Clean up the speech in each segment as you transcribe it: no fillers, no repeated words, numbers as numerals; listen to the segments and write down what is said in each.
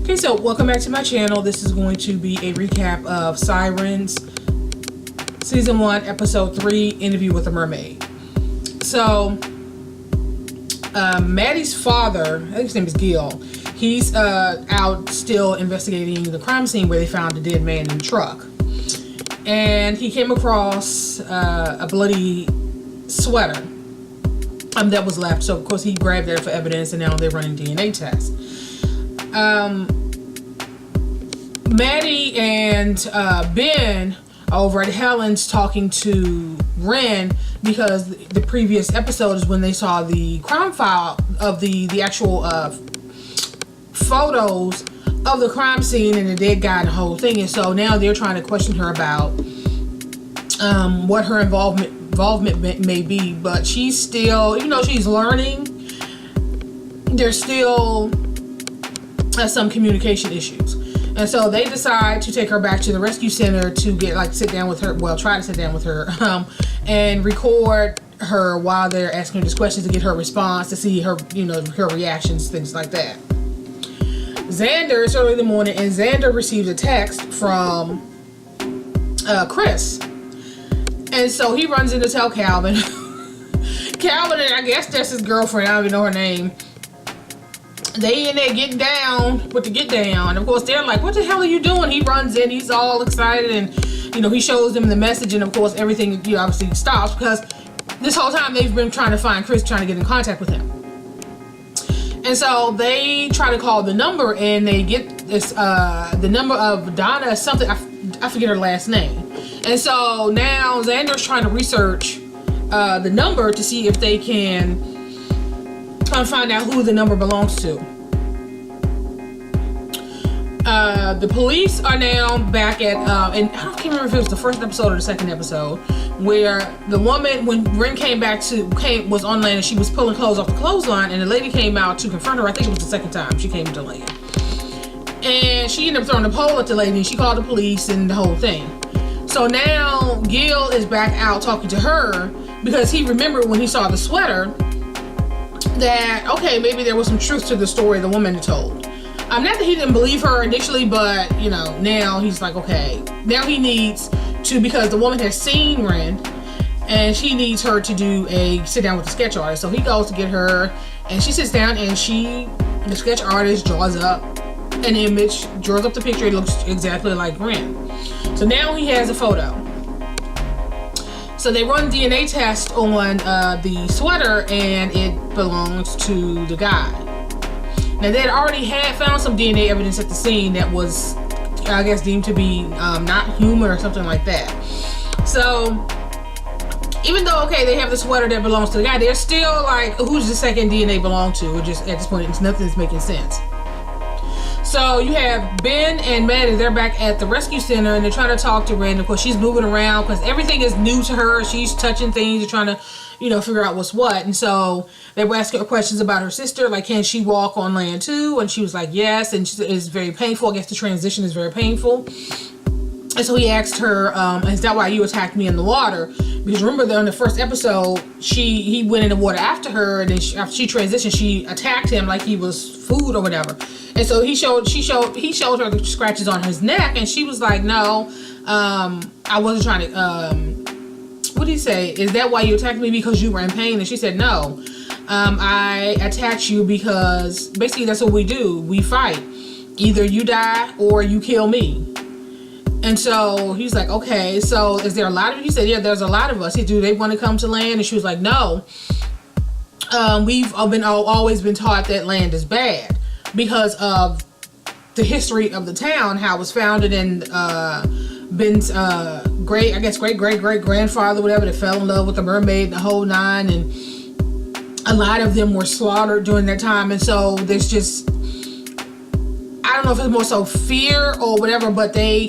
Okay, so welcome back to my channel. This is going to be a recap of Sirens Season 1, Episode 3, Interview with a Mermaid. So, Maddie's father, I think his name is Gil, he's out still investigating the crime scene where they found a dead man in the truck. And he came across a bloody sweater that was left. So, of course, he grabbed that for evidence, and now they're running DNA tests. Maddie and Ben over at Helen's talking to Ren because the previous episode is when they saw the crime file of the actual photos of the crime scene and the dead guy and the whole thing. And so now they're trying to question her about what her involvement may be, but she's still, even though she's learning, there's still some communication issues. And so they decide to take her back to the rescue center to get sit down with her, well, try to sit down with her and record her while they're asking her these questions to get her response, to see her, her reactions, things like that. Xander, it's early in the morning, and Xander receives a text from Chris. And so he runs in to tell Calvin. Calvin, and I guess that's his girlfriend, I don't even know her name, they in there getting down with the get down. And of course they're like, what the hell are you doing? He runs in, he's all excited, and he shows them the message, and of course everything obviously stops because this whole time they've been trying to find Chris, trying to get in contact with him. And so they try to call the number, and they get this the number of Donna something, I forget her last name. And so now Xander's trying to research the number to see if they can find out who the number belongs to. The police are now back at, and I can't remember if it was the first episode or the second episode, where the woman, when Ren was on land and she was pulling clothes off the clothesline, and the lady came out to confront her. I think it was the second time she came to land. And she ended up throwing a pole at the lady, and she called the police and the whole thing. So now Gil is back out talking to her because he remembered when he saw the sweater that, okay, maybe there was some truth to the story the woman had told. Not that he didn't believe her initially, but, now he's like, okay, now he needs to, because the woman has seen Ren, and she needs her to do a sit down with the sketch artist. So he goes to get her, and she sits down, and the sketch artist draws up an image, draws up the picture. It looks exactly like Ren. So now he has a photo. So they run DNA test on the sweater, and it belongs to the guy. Now they had already found some DNA evidence at the scene that was, I guess, deemed to be not human or something like that. So even though, okay, they have the sweater that belongs to the guy, they're still like, who's the second DNA belong to? Just at this point, nothing's making sense. So you have Ben and Maddie, they're back at the rescue center, and they're trying to talk to Ren. Of course, she's moving around because everything is new to her. She's touching things, they're trying to, figure out what's what. And so they were asking her questions about her sister, like, can she walk on land too? And she was like, yes, and it's very painful. I guess the transition is very painful. And so he asked her, is that why you attacked me in the water? Because remember that in the first episode, he went in the water after her, and then after she transitioned, she attacked him like he was food or whatever. And so he showed her the scratches on his neck, and she was like, no, I wasn't trying to, what did he say? Is that why you attacked me, because you were in pain? And she said, no, I attacked you because basically that's what we do. We fight. Either you die or you kill me. And so he's like, okay, so is there a lot of you? He said, yeah, there's a lot of us. Do they want to come to land? And she was like, no. We've always been taught that land is bad because of the history of the town, how it was founded, and Ben's great-great-great-grandfather, whatever, that fell in love with the mermaid and the whole nine, and a lot of them were slaughtered during that time. And so there's just, I don't know if it's more so fear or whatever, but she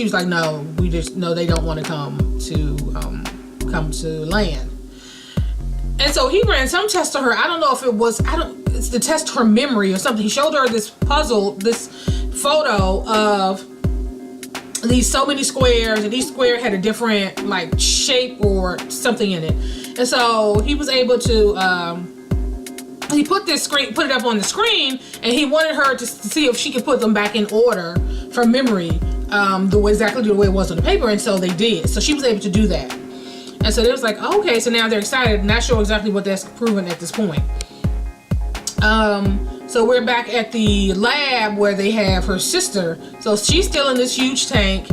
was like, no, they don't want to come to land. And so he ran some test to her. I don't know if it's to test her memory or something. He showed her this photo of these so many squares, and each square had a different like shape or something in it. And so he was able to he put it up on the screen, and he wanted her to see if she could put them back in order from memory, exactly the way it was on the paper, and so they did. So she was able to do that. And so they was like, oh, okay, so now they're excited, not sure exactly what that's proven at this point. So we're back at the lab where they have her sister. So she's still in this huge tank.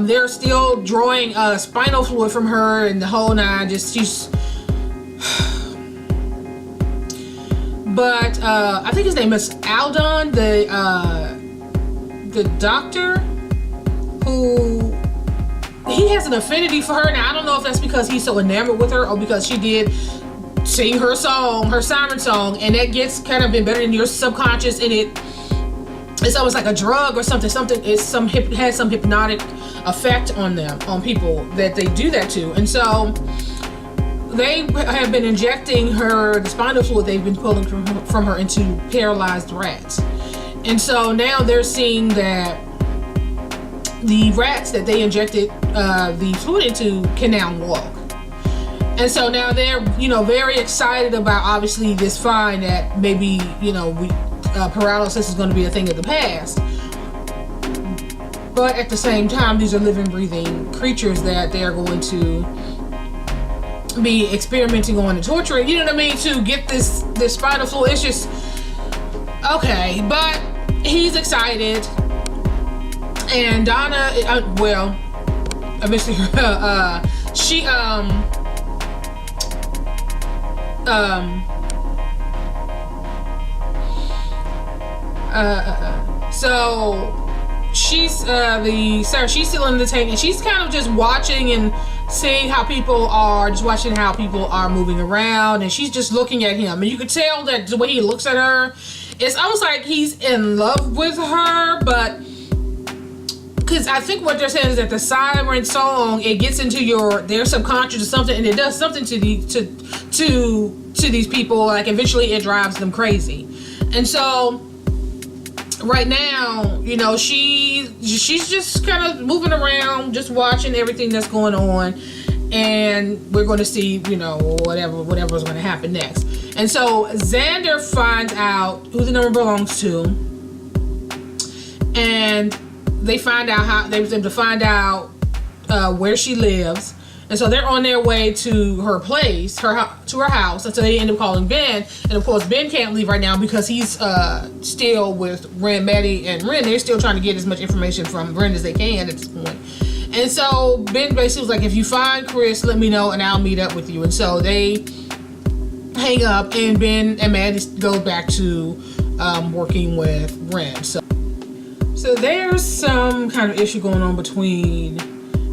They're still drawing spinal fluid from her and the whole nine. But I think his name is Aldon, the doctor, who he has an affinity for her. Now I don't know if that's because he's so enamored with her or because she did sing her song, her siren song, and that gets kind of embedded in your subconscious, and it's almost like a drug or something. Has some hypnotic effect on them, on people that they do that to, and so they have been injecting her the spinal fluid they've been pulling from her into paralyzed rats. And so now they're seeing that the rats that they injected the fluid into can now walk. And so now they're, very excited about obviously this find that maybe, paralysis is going to be a thing of the past. But at the same time, these are living, breathing creatures that they are going to be experimenting on and torturing, to get this spinal fluid. It's just okay, but he's excited, and Donna, eventually, she so she's she's still in the tank, and she's kind of just watching and seeing how people are moving around, and she's just looking at him, and you could tell that the way he looks at her, it's almost like he's in love with her. But because I think what they're saying is that the siren song, it gets into their subconscious or something, and it does something to these people. Like eventually it drives them crazy. And so right now, she's just kind of moving around, just watching everything that's going on, and we're going to see, whatever's going to happen next. And so Xander finds out who the number belongs to, and they was able to find out where she lives. And so they're on their way to her place, to her house. And so they end up calling Ben. And of course, Ben can't leave right now because he's still with Maddie and Rena. They're still trying to get as much information from Rena as they can at this point. And so Ben basically was like, if you find Chris, let me know and I'll meet up with you. And so they hang up, and Ben and Maddie go back to working with Rena. So there's some kind of issue going on between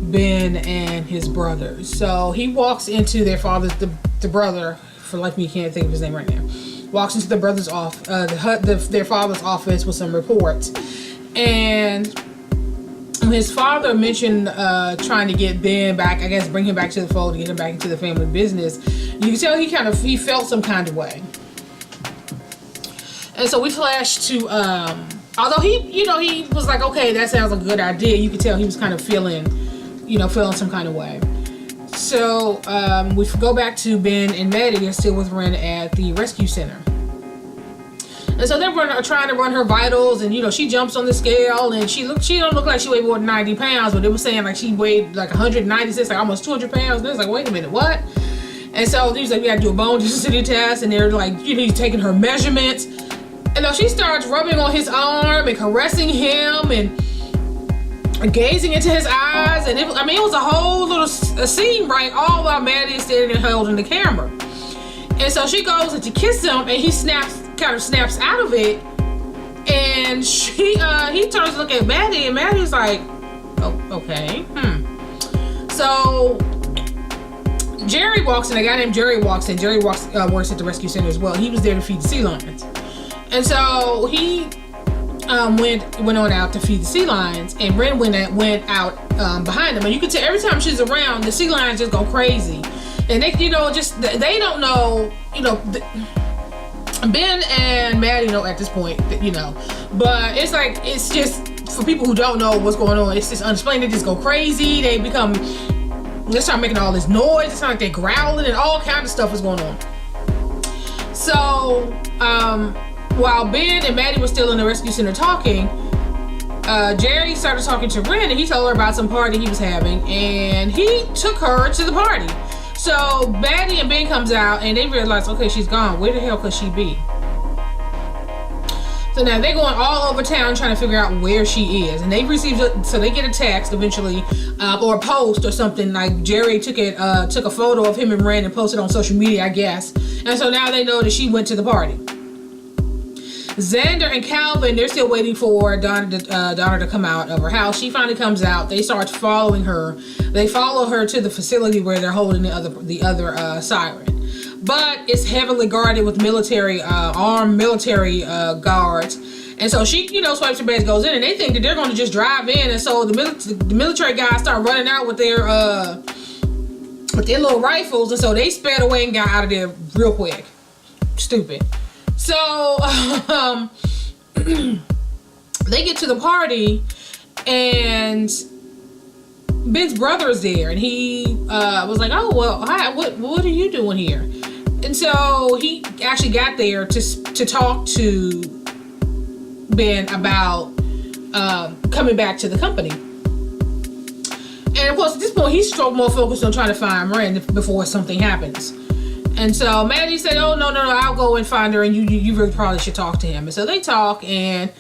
Ben and his brothers. So he walks into their father's, the brother, for like me, can't think of his name right now, walks into the brother's their father's office with some reports. And his father mentioned trying to get Ben back, I guess bring him back to the fold, to get him back into the family business. You can tell he felt some kind of way. And so we flash to, although he was like, okay, that sounds like a good idea, you could tell he was kind of feeling some kind of way. So we go back to Ben and Maddie. They're still with Rena at the rescue center. And so they're trying to run her vitals, and she jumps on the scale, and she don't look like she weighed more than 90 pounds, but they were saying like she weighed like 196, like almost 200 pounds. And it's like, wait a minute, what? And so he's like, we gotta do a bone density test, and they're like, he's taking her measurements. And then she starts rubbing on his arm and caressing him and gazing into his eyes, and it was a whole little scene, right? All while Maddie is standing there holding the camera. And so she goes and to kiss him, and he kind of snaps out of it, and he turns to look at Maddie, and Maddie's like, oh, okay, So Jerry walks in. A guy named Jerry walks in. Jerry works at the rescue center as well. He was there to feed the sea lions, and so he went on out to feed the sea lions, and Ren went out behind him, and you could tell every time she's around, the sea lions just go crazy, and they they don't know, Ben and Maddie know at this point, but it's just for people who don't know what's going on, it's just unexplained. They just go crazy. They start making all this noise. It's not like they're growling, and all kinds of stuff is going on. So, while Ben and Maddie were still in the rescue center talking, Jerry started talking to Rena, and he told her about some party he was having, and he took her to the party. So Maddie and Ben comes out, and they realize, okay, she's gone. Where the hell could she be? So now they're going all over town trying to figure out where she is, and they so they get a text eventually, or a post or something, like Jerry took a photo of him and Rena and posted on social media, I guess. And so now they know that she went to the party. Xander and Calvin, they're still waiting for Donna to come out of her house. She finally comes out. They start following her. They follow her to the facility where they're holding the other siren. But it's heavily guarded with armed military guards. And so she, swipes her badge, goes in, and they think that they're going to just drive in. And so the military guys start running out with their little rifles. And so they sped away and got out of there real quick. Stupid. So they get to the party, and Ben's brother is there, and he was like, "Oh well, hi. What are you doing here?" And so he actually got there to talk to Ben about coming back to the company. And of course, at this point, he's more focused on trying to find Ren before something happens. And so Maddie said, "Oh, no, I'll go and find her, and you really probably should talk to him." And so they talk, and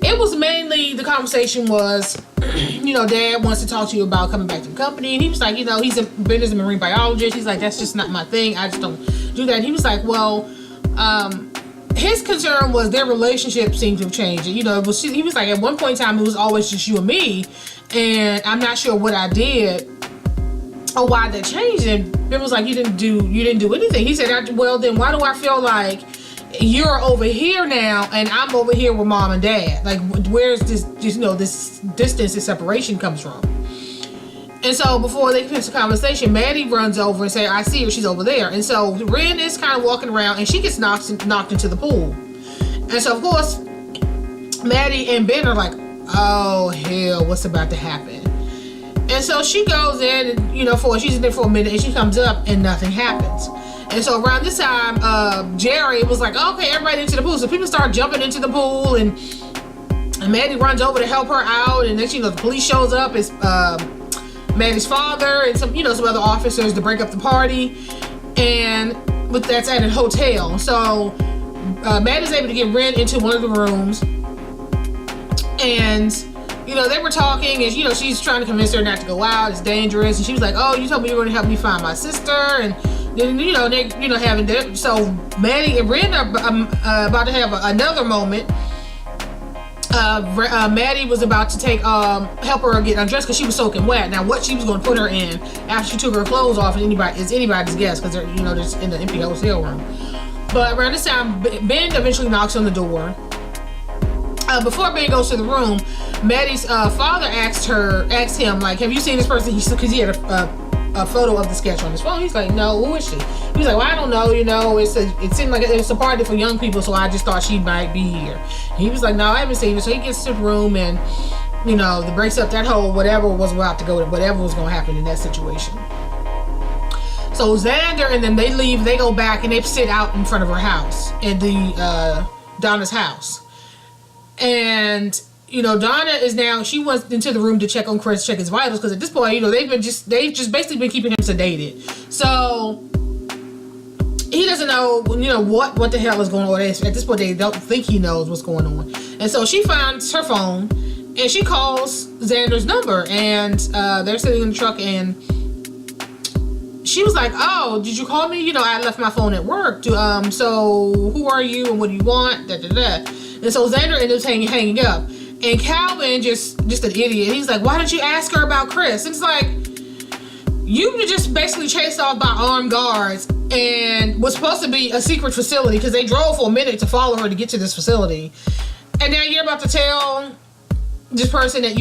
it was mainly, the conversation was, Dad wants to talk to you about coming back to the company. And he was like, Ben is a marine biologist. He's like, that's just not my thing. I just don't do that. And he was like, well, his concern was their relationship seemed to have changed. He was like, at one point in time, it was always just you and me, and I'm not sure what I did or why that changed. And Ben was like, you didn't do anything. He said, well, then why do I feel like you're over here now and I'm over here with Mom and Dad? Like, where's this distance and separation comes from? And so before they finish the conversation, Maddie runs over and says, I see her, she's over there. And so Ren is kind of walking around, and she gets knocked into the pool. And so of course Maddie and Ben are like, oh hell, what's about to happen? And so she goes in, and she's in there for a minute, and she comes up and nothing happens. And so around this time, Jerry was like, okay, everybody into the pool. So people start jumping into the pool, and Maddie runs over to help her out. And then, the police shows up. It's Maddie's father and some other officers to break up the party. And that's at a hotel. So Maddie's able to get Ren into one of the rooms. And they were talking, and she's trying to convince her not to go out. It's dangerous. And she was like, "Oh, you told me you were going to help me find my sister." And then they having that. So Maddie and Ren are about to have another moment. Maddie was about to help her get undressed because she was soaking wet. Now, what she was going to put her in after she took her clothes off is anybody's guess, because they're just in the empty hotel room. But around this time, Ben eventually knocks on the door. Before Ben goes to the room, Maddie's father asked him, like, have you seen this person? Because he had a photo of the sketch on his phone. He's like, no, who is she? He was like, well, I don't know, it seemed like it's a party for young people, so I just thought she might be here. He was like, no, I haven't seen her. So he gets to the room, and the breaks up that whole whatever was going to happen in that situation. So Xander and them, they leave, they go back, and they sit out in front of her house, in the Donna's house. And Donna is now, she went into the room to check on Chris, check his vitals, because at this point, they've just basically been keeping him sedated. So he doesn't know, what the hell is going on. At this point, they don't think he knows what's going on. And so she finds her phone, and she calls Xander's number, and they're sitting in the truck, and she was like, oh, did you call me? I left my phone at work. So who are you and what do you want? And so Xander ended up hanging up. And Calvin, just an idiot, he's like, why didn't you ask her about Chris? And it's like, you were just basically chased off by armed guards and was supposed to be a secret facility, because they drove for a minute to follow her to get to this facility. And now you're about to tell this person that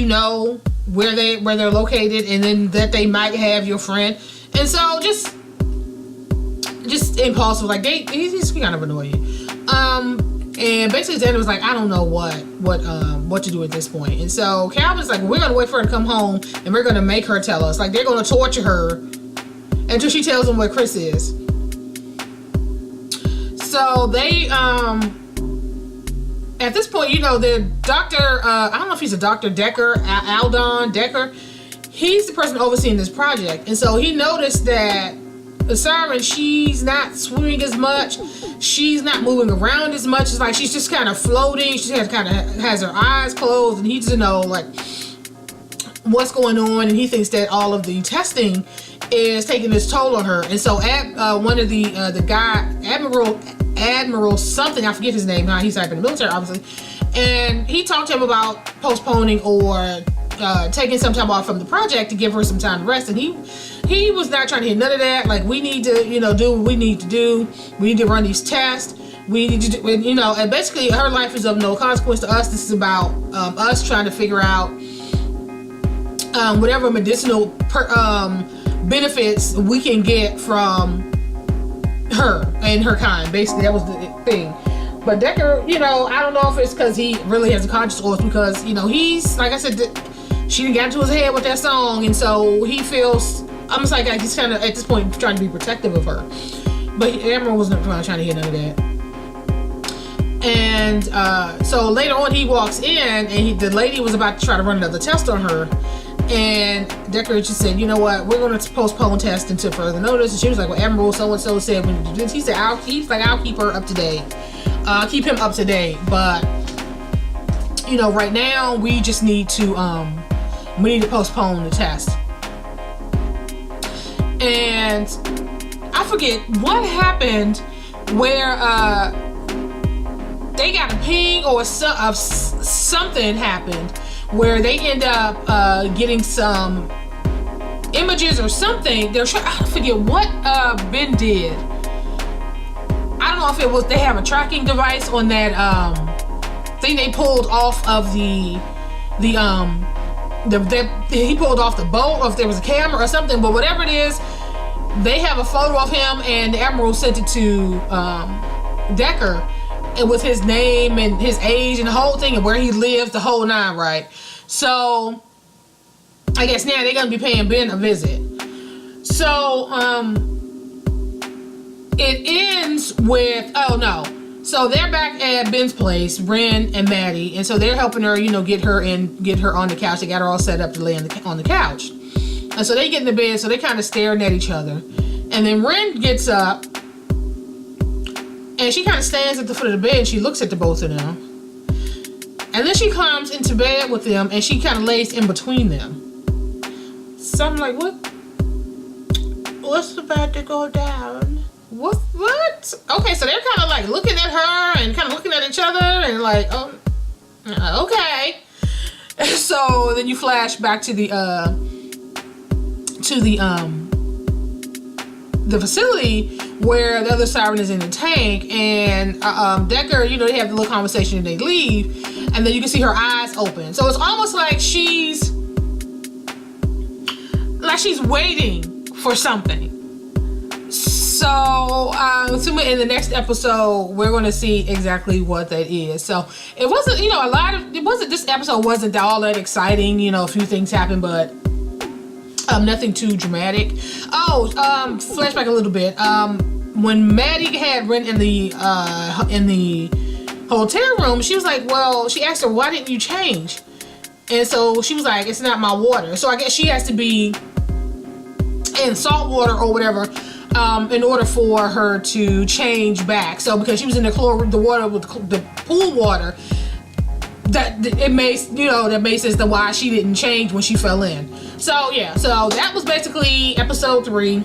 where they're located, and then that they might have your friend. And so just impulsive, like he's kind of annoying. And basically Xander was like, I don't know what to do at this point. And so Calvin's like, we're gonna wait for her to come home, and we're gonna make her tell us. Like, they're gonna torture her until she tells them where Chris is. So they, at this point, you know, the doctor, I don't know if he's a Dr. Decker, Aldon Decker. He's the person overseeing this project. And so he noticed that the siren, she's not swimming as much. She's not moving around as much. It's like she's just kind of floating. She has her eyes closed, and he doesn't know like what's going on. And he thinks that all of the testing is taking its toll on her. And so one of the guy, Admiral something, I forget his name now, he's like in the military obviously, and he talked to him about postponing or taking some time off from the project to give her some time to rest. And he was not trying to hear none of that. Like, we need to, you know, do what we need to do. We need to run these tests. We need to do, you know, and basically her life is of no consequence to us. This is about us trying to figure out whatever medicinal benefits we can get from her and her kind. Basically, that was the thing. But Decker, you know, I don't know if it's because he really has a conscience or it's because, you know, he's, like I said, she didn't get into his head with that song, and so he feels almost like he's kind of, at this point, trying to be protective of her. But Admiral wasn't trying to hear none of that. And so later on, he walks in, and the lady was about to try to run another test on her. And Decker just said, you know what, we're going to postpone test until further notice. And she was like, well, Admiral so-and-so said we need to do this. He said, I'll keep her up to date. Keep him up to date. But, you know, right now, we just need to, postpone the test. And I forget what happened where, they got a ping or something happened where they end up getting some images or something. They're trying, I forget what Ben did. I don't know if it was they have a tracking device on that thing they pulled off of he pulled off the boat, or if there was a camera or something. But whatever it is, they have a photo of him, and the Admiral sent it to Decker. And with his name and his age and the whole thing and where he lives, the whole nine, right? So I guess now they're gonna be paying Ben a visit. So it ends with, oh no. So they're back at Ben's place, Ren and Maddie, and so they're helping her, you know, get her on the couch. They got her all set up to lay on the couch. And so they get in the bed, so they're kind of staring at each other. And then Ren gets up, and she kind of stands at the foot of the bed, and she looks at the both of them. And then she climbs into bed with them, and she kind of lays in between them. So I'm like, what? What's about to go down? What? Okay, so they're kind of like looking at her and kind of looking at each other and like, oh, okay. So then you flash back to the facility where the other siren is in the tank, and Decker, you know, they have the little conversation and they leave, and then you can see her eyes open. So it's almost like she's waiting for something. So in the next episode, we're going to see exactly what that is. So it wasn't, you know, this episode wasn't all that exciting. You know, a few things happened, but nothing too dramatic. Flashback a little bit. When Maddie had Ren in the hotel room, she was like, well, she asked her, why didn't you change? And so she was like, it's not my water. So I guess she has to be in salt water or whatever in order for her to change back. So because she was in the water with the pool water, that makes sense to why she didn't change when she fell in. So yeah, so that was basically episode 3.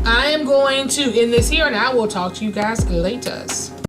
I am going to end this here, and I will talk to you guys later.